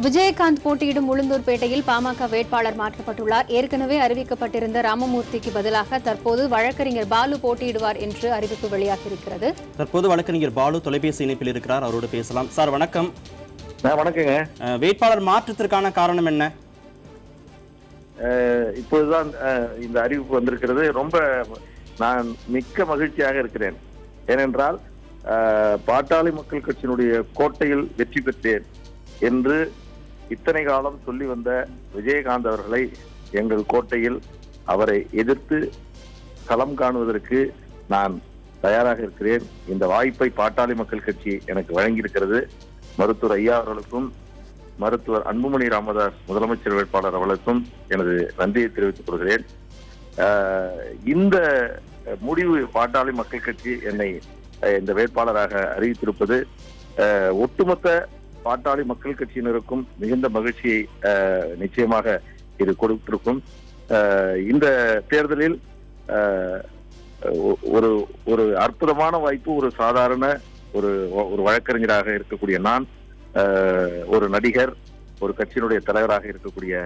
விஜயகாந்த் போட்டியிடும் உளுந்தூர்பேட்டையில் பாமக வேட்பாளர் மாற்றப்பட்டுள்ளார். ஏற்கனவே அறிவிக்கப்பட்டிருந்த ராமமூர்த்திக்கு பதிலாக தற்போது வழக்கறிஞர் பாலு போட்டியிடுவார் என்று அறிவிப்பு வெளியாகியிருக்கிறது. தற்போது வழக்கறிஞர் பாலு தொலைபேசி இணைப்பில் இருக்கிறார். அவரோடு பேசலாம். சார் வணக்கம். வணக்கங்க. வேட்பாளர் மாற்றத்திற்கான காரணம் என்ன? இப்போதுதான் இந்த அறிவிப்பு வந்திருக்கிறது. ரொம்ப நான் மிக்க மகிழ்ச்சியாக இருக்கிறேன். ஏனென்றால் பாட்டாளி மக்கள் கட்சியினுடைய கோட்டையில் வெற்றி பெற்றேன் என்று இத்தனை காலம் சொல்லி வந்த விஜயகாந்த் அவர்களை எங்கள் கோட்டையில் அவரை எதிர்த்து களம் காணுவதற்கு நான் தயாராக இருக்கிறேன். இந்த வாய்ப்பை பாட்டாளி மக்கள் கட்சி எனக்கு வழங்கியிருக்கிறது. மருத்துவர் ஐயா அவர்களுக்கும் மருத்துவர் அன்புமணி ராமதாஸ் முதலமைச்சர் வேட்பாளர் அவர்களுக்கும் எனது நன்றியை தெரிவித்துக் கொள்கிறேன். இந்த முடிவு பாட்டாளி மக்கள் கட்சி என்னை இந்த வேட்பாளராக அறிவித்திருப்பது ஒட்டுமொத்த பாட்டாளி மக்கள் கட்சியினருக்கும் மிகுந்த மகிழ்ச்சியை நிச்சயமாக இது கொடுத்திருக்கும். இந்த தேர்தலில் ஒரு ஒரு அற்புதமான வாய்ப்பு. ஒரு சாதாரண ஒரு வழக்கறிஞராக இருக்கக்கூடிய நான், ஒரு நடிகர், ஒரு கட்சியினுடைய தலைவராக இருக்கக்கூடிய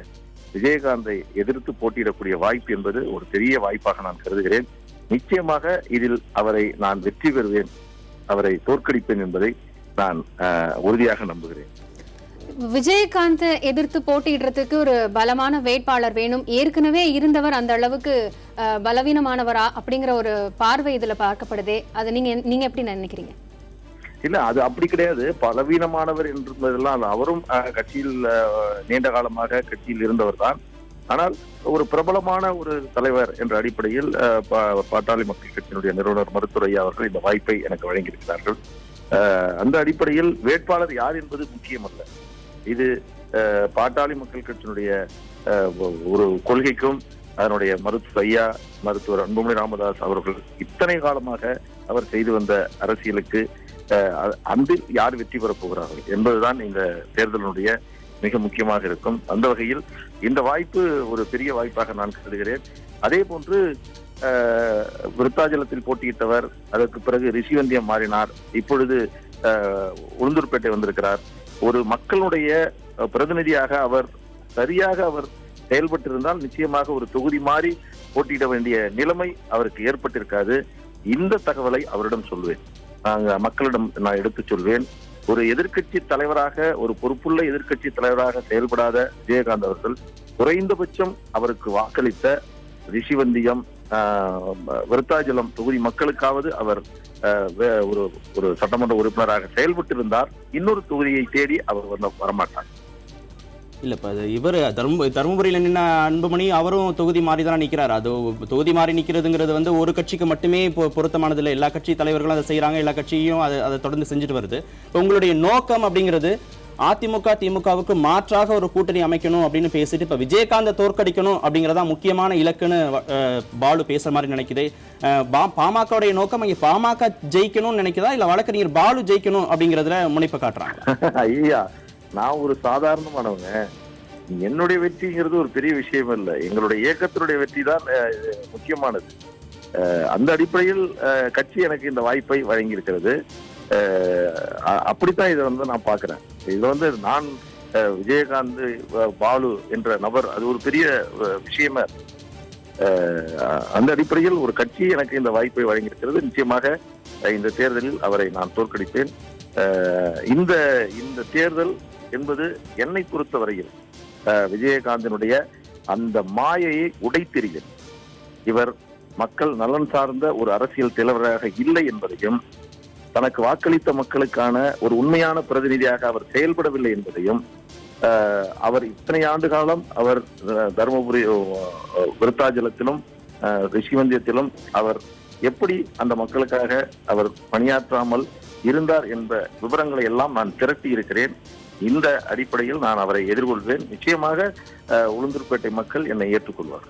விஜயகாந்தை எதிர்த்து போட்டியிடக்கூடிய வாய்ப்பு என்பது ஒரு பெரிய வாய்ப்பாக நான் கருதுகிறேன். நிச்சயமாக இதில் அவரை நான் வெற்றி பெறுவேன், அவரை தோற்கடிப்பேன் என்பதை நான் உறுதியாக நம்புகிறேன். விஜயகாந்த் எதிர்த்து போட்டியிடுறதுக்கு ஒரு பலமான வேட்பாளர் வேணும். ஏற்கனவே இருந்தவர் அந்த அளவுக்கு பலவீனமானவரா அப்படிங்கிற ஒரு பார்வை இதுல பார்க்கப்படுதே. அது நீங்க எப்படி நினைக்கிறீங்க? இல்ல, அது அப்படி கிடையாது. பலவீனமானவர் என்றதெல்லாம் அவரும் கட்சியில் நீண்ட காலமாக கட்சியில் இருந்தவர் தான். ஆனால் ஒரு பிரபலமான ஒரு தலைவர் என்ற அடிப்படையில் பாட்டாளி மக்கள் கட்சியினுடைய நிறுவனர் மருத்துவர் ஐயா அவர்கள் இந்த வாய்ப்பை எனக்கு வழங்கியிருக்கிறார்கள். அந்த அடிப்படையில் வேட்பாளர் யார் என்பது முக்கியமல்ல. இது பாட்டாளி மக்கள் கட்சியினுடைய ஒரு கொள்கைக்கும் அதனுடைய மருத்துவர் ஐயா மருத்துவர் அன்புமணி ராமதாஸ் அவர்கள் இத்தனை காலமாக அவர் செய்து வந்த அரசியலுக்கு அன்பில் யார் வெற்றி பெறப் போகிறார்கள் என்பதுதான் இந்த தேர்தலினுடைய மிக முக்கியமாக இருக்கும். அந்த வகையில் இந்த வாய்ப்பு ஒரு பெரிய வாய்ப்பாக நான் கருதுகிறேன். அதே போன்று விருத்தாச்சலத்தில் போட்டியிட்டவர், அதற்கு பிறகு ரிஷிவந்தியம் மாறினார், இப்பொழுது உளுந்தூர்பேட்டை வந்திருக்கிறார். ஒரு மக்களுடைய பிரதிநிதியாக அவர் சரியாக அவர் செயல்பட்டிருந்தால் நிச்சயமாக ஒரு தொகுதி மாறி போட்டியிட வேண்டிய நிலைமை அவருக்கு ஏற்பட்டிருக்காது. இந்த தகவலை அவரிடம் சொல்வேன், மக்களிடம் நான் எடுத்துச் சொல்வேன். ஒரு எதிர்கட்சி தலைவராக, ஒரு பொறுப்புள்ள எதிர்கட்சி தலைவராக செயல்படாத விஜயகாந்த் அவர்கள் குறைந்தபட்சம் அவருக்கு வாக்களித்த ரிஷிவந்தியம், விருத்தாச்சலம் தொகுதி மக்களுக்காவது அவர் ஒரு சட்டமன்ற உறுப்பினராக செயல்பட்டிருந்தார். இன்னொரு தொகுதியை தேடி அவர் வரமாட்டார். இல்ல, இப்ப இவர் தருமபுரியில நின்ன அன்புமணி அவரும் தொகுதி மாறி தான் நிக்கிறார். அது தொகுதி மாறி நிக்கிறதுங்கிறது ஒரு கட்சிக்கு மட்டுமே பொருத்தமானது இல்லை. எல்லா கட்சி தலைவர்களும் அதை செய்யறாங்க, எல்லா கட்சியும் அதை தொடர்ந்து செஞ்சுட்டு வருது. இப்போ உங்களுடைய நோக்கம் அப்படிங்கிறது அதிமுக திமுகவுக்கு மாற்றாக ஒரு கூட்டணி அமைக்கணும் அப்படின்னு பேசிட்டு இப்ப விஜயகாந்தை தோற்கடிக்கணும் அப்படிங்கறதா முக்கியமான இலக்குன்னு பாலு பேசுற மாதிரி நினைக்குது. பாமகவுடைய நோக்கம் இங்க பாமக ஜெயிக்கணும்னு நினைக்குதா, இல்ல வழக்கறிஞர் பாலு ஜெயிக்கணும் அப்படிங்கறதுல முனைப்பு காட்டுறாங்க? ஐயா, நான் ஒரு சாதாரணமானவங்க. என்னுடைய வெற்றிங்கிறது ஒரு பெரிய விஷயம் இல்லை. எங்களுடைய இயக்கத்தினுடைய வெற்றி தான் முக்கியமானது. அந்த அடிப்படையில் கட்சி எனக்கு இந்த வாய்ப்பை வழங்கி இருக்கிறது. அப்படித்தான் இதை நான் பாக்குறேன். இது நான் விஜயகாந்த் பாலு என்ற நபர் அது ஒரு பெரிய விஷயமா. அந்த அடிப்படையில் ஒரு கட்சி எனக்கு இந்த வாய்ப்பை வழங்கியிருக்கிறது. நிச்சயமாக இந்த தேர்தலில் அவரை நான் தோற்கடிப்பேன். இந்த தேர்தல் என்பது என்னை பொறுத்தவரையில் விஜயகாந்தினுடைய அந்த மாயையை உடைத்தெறியும். இவர் மக்கள் நலன் சார்ந்த ஒரு அரசியல் தலைவராக இல்லை என்பதையும், தனக்கு வாக்களித்த மக்களுக்கான ஒரு உண்மையான பிரதிநிதியாக அவர் செயல்படவில்லை என்பதையும், அவர் இத்தனை ஆண்டு காலம் அவர் தருமபுரி விருத்தாச்சலத்திலும் ரிஷிவந்தியத்திலும் அவர் எப்படி அந்த மக்களுக்காக அவர் பணியாற்றாமல் இருந்தார் என்ற விவரங்களை எல்லாம் நான் திரட்டி இருக்கிறேன். இந்த அடிப்படையில் நான் அவரை எதிர்கொள்வேன். நிச்சயமாக உளுந்தூர்பேட்டை மக்கள் என்னை ஏற்றுக்கொள்வார்.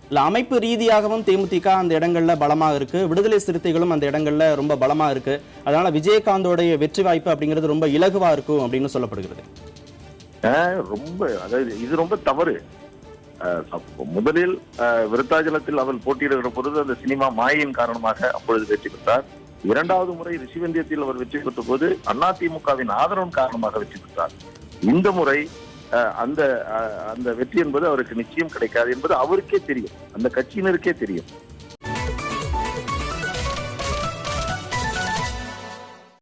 இல்ல, அமைப்பு ரீதியாகவும் தேமுதிக அந்த இடங்கள்ல பலமா இருக்கு, விடுதலை சிறுத்தைகளும் அந்த இடங்கள்ல ரொம்ப பலமா இருக்கு. அதனால விஜயகாந்தோடைய வெற்றி வாய்ப்பு அப்படிங்கிறது ரொம்ப இலகுவா இருக்கும் அப்படின்னு சொல்லப்படுகிறது. இது ரொம்ப தவறு. முதலில் விருத்தாச்சலத்தில் அவர் போட்டியிடுகிற பொழுது அந்த சினிமா மாயின் காரணமாக அப்பொழுது வெற்றி பெற்றார். இரண்டாவது முறை ரிஷிவந்தியத்தில் அவர் வெற்றி பெற்ற போது அதிமுகவின் ஆதரவின் காரணமாக வெற்றி பெற்றார். இந்த முறை அந்த அந்த வெற்றி என்பது அவருக்கு நிச்சயம் கிடைக்காது என்பது அவருக்கே தெரியும், அந்த கட்சியினருக்கே தெரியும்.